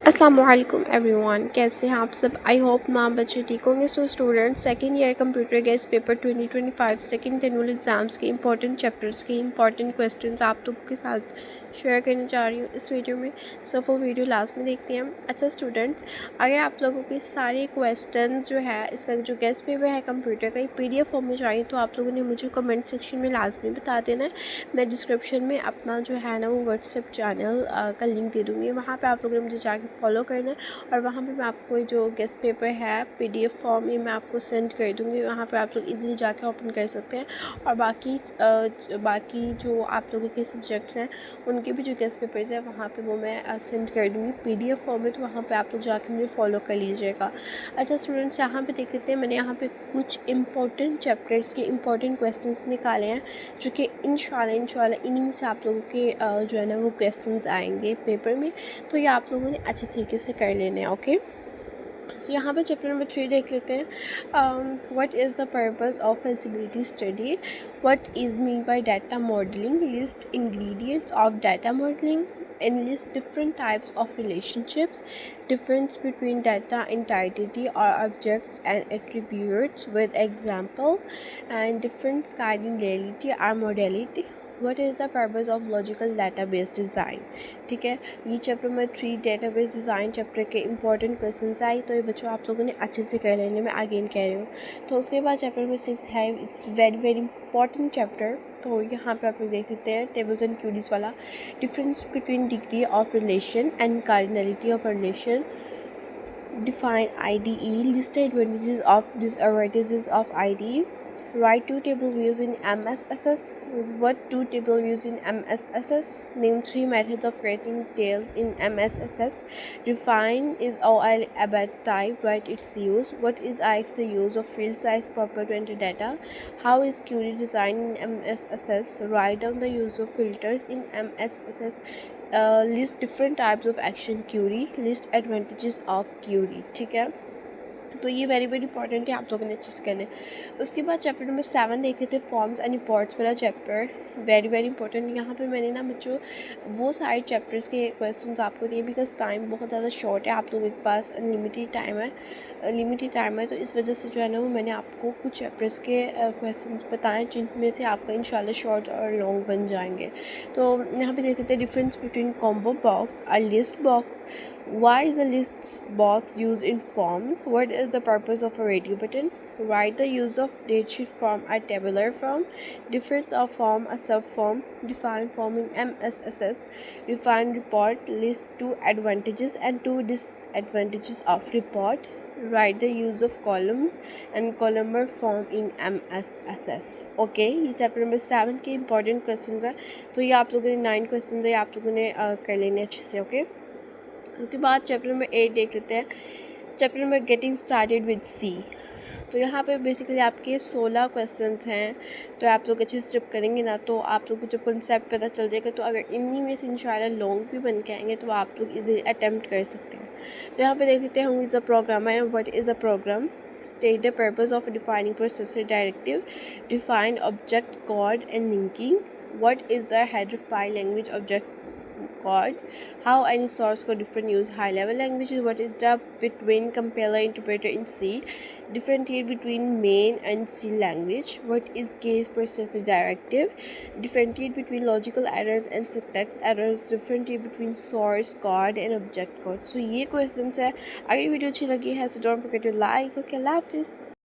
अस्सलाम वालेकुम एवरीवन, कैसे हैं आप सब। आई होप माँ बच्चे ठीक होंगे। So students, second year computer guest paper 2025 second annual exams के इंपॉर्टेंट चैप्टर्स के इंपॉर्टेंट क्वेश्चंस आप लोगों के साथ शेयर करने जा रही हूँ इस वीडियो में। सो फुल वीडियो लास्ट में देखते हैं। अच्छा स्टूडेंट्स, अगर आप लोगों के सारे क्वेश्चन जो है इसका जो गेस्ट पेपर है कंप्यूटर का PDF फॉर्म में चाहिए तो आप लोगों ने मुझे कमेंट सेक्शन में लाजमी बता देना है। मैं डिस्क्रिप्शन में अपना जो है ना वो व्हाट्सएप चैनल का लिंक दे दूँगी, वहाँ पे आप लोगों ने मुझे जाके फॉलो करना है और वहाँ पे मैं आपको जो गेस्ट पेपर है PDF फॉर्म में मैं आपको सेंड कर दूँगी। वहाँ पे आप लोग इजीली जाके ओपन कर सकते हैं और बाकी जो आप लोगों के सब्जेक्ट्स हैं उनके भी जो गेस्ट पेपर्स हैं वहाँ पे वो मैं सेंड कर दूँगी PDF फॉर्म में, तो वहाँ पे आप लोग जाके मुझे फॉलो कर लीजिएगा। अच्छा स्टूडेंट्स, यहाँ पे देख लेते हैं। मैंने यहाँ पे कुछ इंपॉर्टेंट चैप्टर्स के इंपॉर्टेंट क्वेश्चंस निकाले हैं जो कि इंशाल्लाह इन्हीं से आप लोगों के जो है ना वो क्वेश्चंस आएंगे पेपर में, तो ये आप लोगों ने अच्छे तरीके से कर लेने हैं। ओके, सो यहाँ पे चैप्टर नंबर 3 देख लेते हैं। What is the purpose of feasibility study, what is mean by data modelling, list ingredients of data modelling and list different types of relationships, difference between data entity or objects and attributes with example, and difference guiding reality or modality. What is the purpose of logical database design? ठीक है, ये chapter number 3 database design chapter के important questions आए, तो ये बच्चों आप लोगों ने अच्छे से कर लेने में अगेन कह रही हूँ। तो उसके बाद चैप्टर नंबर 6 है, it's very very important chapter. तो यहाँ पे आप लोग देख सकते हैं टेबल्स एंड क्यूरीज वाला, difference between degree of relation and cardinality of relation, define IDE, list the advantages of disadvantages of IDE, write two table views in MSSS, what two table views in MSSS, name three methods of creating tables in MSSS, define is OL about type, write its use, what is IX the use of field size proper to enter data, how is query design in MSSS, write down the use of filters in MSSS, list different types of action query, list advantages of query. ठीक है, तो ये very very important है, आप लोगों ने अच्छे से करना है। उसके बाद चैप्टर नंबर 7 देख रहे थे, फॉर्म्स एंड रिपोर्ट्स वाला चैप्टर, वेरी वेरी इंपॉर्टेंट। यहाँ पे मैंने ना बच्चों वो सारे चैप्टर्स के क्वेश्चंस आपको दिए बिकॉज टाइम बहुत ज़्यादा शॉर्ट है, आप लोगों के पास लिमिटेड टाइम है, तो इस वजह से जो है ना वो मैंने आपको कुछ चैप्टर्स के क्वेश्चंस बताएं जिनमें से आपका इंशाल्लाह शॉर्ट और लॉन्ग बन जाएंगे। तो यहाँ पे देख लेते हैं, डिफरेंस बिटवीन कॉम्बो बॉक्स और list box, why is a list box used in forms, what is the purpose of a radio button, write the use of datasheet form or tabular form, difference of form a subform, define form in MSSS, define report, list two advantages and two disadvantages of report, write the use of columns and columnar form in MSSS। Okay, ये chapter number 7 के important questions हैं, तो ये आप लोगों ने 9 questions है, आप लोगों ने कर लेने अच्छे से। ओके, उसके बाद चैप्टर नंबर 8 देख लेते हैं, chapter number getting started with C. तो यहाँ पे बेसिकली आपके 16 क्वेश्चंस हैं, तो आप लोग अच्छे से जब करेंगे ना तो आप लोग को जब कंसेप्ट पता चल जाएगा, तो अगर इन्हीं में से इंशाल्लाह लॉन्ग भी बन के आएंगे तो आप लोग इजीली अटैम्प्ट कर सकते हैं। तो यहाँ पे देख लेते हैं, who is a programmer and what is a program, state the purpose of defining processor directive, define object code and linking, what is the header file language object code, how any source code different use high level languages, what is the between compiler interpreter in C, differentiate between main and C language, what is case processor directive, differentiate between logical errors and syntax errors, differentiate between source code and object code। So ये questions है। अगर video अच्छी लगी है so don't forget to like। Okay, अल्लाह हाफिज़।